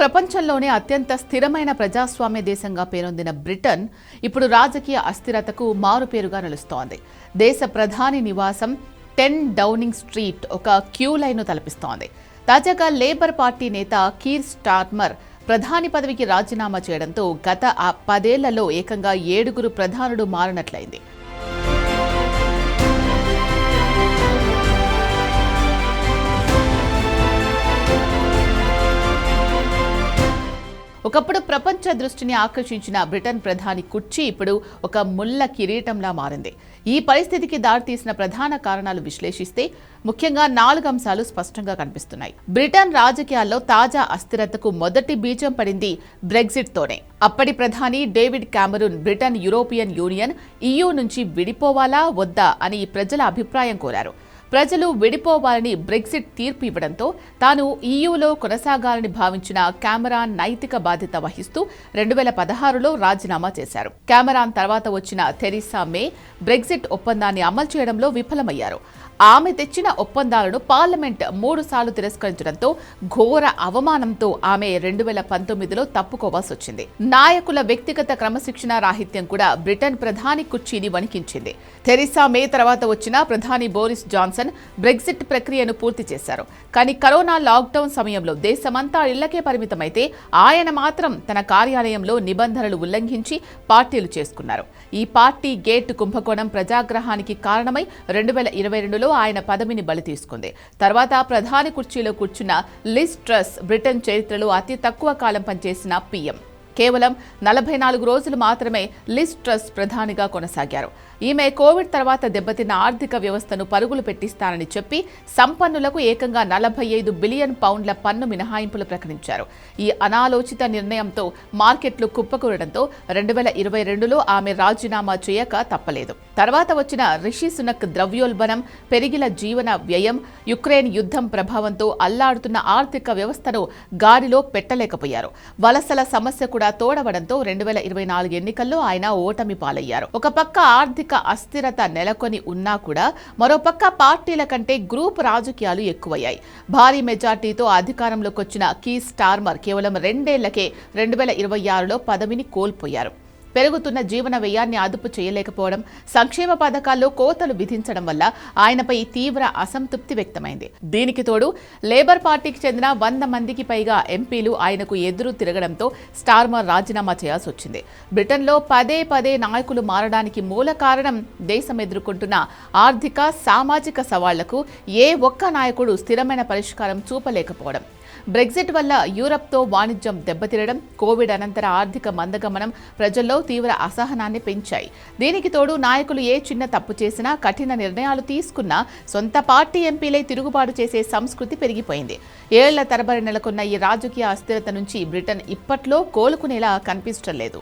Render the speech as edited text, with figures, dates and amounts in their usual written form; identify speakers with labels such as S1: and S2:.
S1: ప్రపంచంలోనే అత్యంత స్థిరమైన ప్రజాస్వామ్య దేశంగా పేరొందిన బ్రిటన్ ఇప్పుడు రాజకీయ అస్థిరతకు మారుపేరుగా నిలుస్తోంది. దేశ ప్రధాని నివాసం 10 డౌనింగ్ స్ట్రీట్ ఒక క్యూ లైన్ను తలపిస్తోంది. తాజాగా లేబర్ పార్టీ నేత కీర్ స్టార్మర్ ప్రధాని పదవికి రాజీనామా చేయడంతో గత 10 ఏళ్లలో ఏకంగా 7 ప్రధానులు మారినట్లయింది. ఒకప్పుడు ప్రపంచ దృష్టిని ఆకర్షించిన బ్రిటన్ ప్రధాని కుర్చీ ఇప్పుడు ఒక ముళ్ల కిరీటంలా మారింది. ఈ పరిస్థితికి దారితీసిన ప్రధాన కారణాలు విశ్లేషిస్తే ముఖ్యంగా 4 అంశాలు స్పష్టంగా కనిపిస్తున్నాయి. బ్రిటన్ రాజకీయాల్లో తాజా అస్థిరతకు మొదటి బీజం పడింది బ్రెగ్జిట్తోనే. అప్పటి ప్రధాని David Cameron Britain European Union EU నుంచి విడిపోవాలా వద్దా అని ప్రజల అభిప్రాయం కోరారు. ప్రజలు విడిపోవాలని బ్రెగ్జిట్ తీర్పు ఇవ్వడంతో తాను EUలో కొనసాగాలని భావించిన కామెరాన్ నైతిక బాధ్యత వహిస్తూ 2016లో రాజీనామా చేశారు. కామెరాన్ తర్వాత వచ్చిన థెరిసా మే బ్రెగ్జిట్ ఒప్పందాన్ని అమలు చేయడంలో విఫలమయ్యారు. ఆమె తెచ్చిన ఒప్పందాలను పార్లమెంట్ 3 సార్లు తిరస్కరించడంతో ఘోర అవమానంతో ఆమె 2019లో తప్పుకోవాల్సి వచ్చింది. నాయకుల వ్యక్తిగత క్రమశిక్షణ రాహిత్యం కూడా బ్రిటన్ ప్రధాని కుర్చీని వణికించింది. థెరిసా మే తర్వాత వచ్చిన ప్రధాని బోరిస్ జాన్సన్ బ్రెగ్జిట్ ప్రక్రియను పూర్తి చేశారు. కానీ కరోనా లాక్డౌన్ సమయంలో దేశమంతా ఇళ్లకే పరిమితమైతే ఆయన మాత్రం తన కార్యాలయంలో నిబంధనలు ఉల్లంఘించి పార్టీలు చేసుకున్నారు. ఈ పార్టీ గేట్ కుంభకోణం ప్రజాగ్రహానికి కారణమై 2022లో ఆయన పదవిని బలి తీసుకుంది. తర్వాత ప్రధాని కుర్చీలో కూర్చున్న లిజ్ ట్రస్ బ్రిటన్ చరిత్రలో అతి తక్కువ కాలం పనిచేసిన PM. కేవలం 44 రోజులు మాత్రమే లిజ్ ట్రస్ ప్రధానిగా కొనసాగారు. ఈమె కోవిడ్ తర్వాత దెబ్బతిన్న ఆర్థిక వ్యవస్థను పరుగులు పెట్టిస్తానని చెప్పి సంపన్నులకు ఏకంగా 45 బిలియన్ పౌండ్ల పన్ను మినహాయింపులు ప్రకటించారు. ఈ అనాలోచిత నిర్ణయంతో మార్కెట్లు కుప్పకూరడంతో 2022లో ఆమె రాజీనామా చేయక తప్పలేదు. తర్వాత వచ్చిన రిషి సునక్ ద్రవ్యోల్బణం, పెరిగిన జీవన వ్యయం, యుక్రెయిన్ యుద్ధం ప్రభావంతో అల్లాడుతున్న ఆర్థిక వ్యవస్థను గాడిలో పెట్టలేకపోయారు. వలసల సమస్య కూడా తోడవడంతో 2024 ఎన్నికల్లో ఆయన ఓటమి పాలయ్యారు. ఒక పక్క ఆర్థిక అస్థిరత నెలకొని ఉన్నా కూడా మరోపక్క పార్టీల కంటే గ్రూప్ రాజకీయాలు ఎక్కువయ్యాయి. భారీ మెజార్టీతో అధికారంలోకి వచ్చిన కీర్ స్టార్మర్ కేవలం 2 ఏళ్లకే 2026లో పదవిని కోల్పోయారు. పెరుగుతున్న జీవన వ్యయాన్ని అదుపు చేయలేకపోవడం, సంక్షేమ పథకాల్లో కోతలు విధించడం వల్ల ఆయనపై తీవ్ర అసంతృప్తి వ్యక్తమైంది. దీనికి తోడు లేబర్ పార్టీకి చెందిన 100 మందికి పైగా ఎంపీలు ఆయనకు ఎదురు తిరగడంతో స్టార్మర్ రాజీనామా చేయాల్సి వచ్చింది. బ్రిటన్లో పదే నాయకులు మారడానికి మూల కారణం దేశం ఎదుర్కొంటున్న ఆర్థిక, సామాజిక సవాళ్లకు ఏ ఒక్క నాయకుడు స్థిరమైన పరిష్కారం చూపలేకపోవడం. బ్రెగ్జిట్ వల్ల యూరప్తో వాణిజ్యం దెబ్బతిరడం, కోవిడ్ అనంతర ఆర్థిక మందగమనం ప్రజల్లో తీవ్ర అసహనాన్ని పెంచాయి. దీనికి తోడు నాయకులు ఏ చిన్న తప్పు చేసినా, కఠిన నిర్ణయాలు తీసుకున్నా సొంత పార్టీ ఎంపీలే తిరుగుబాటు చేసే సంస్కృతి పెరిగిపోయింది. ఏళ్ల తరబడి నెలకొన్న ఈ రాజకీయ అస్థిరత నుంచి బ్రిటన్ ఇప్పట్లో కోలుకునేలా కనిపించడం లేదు.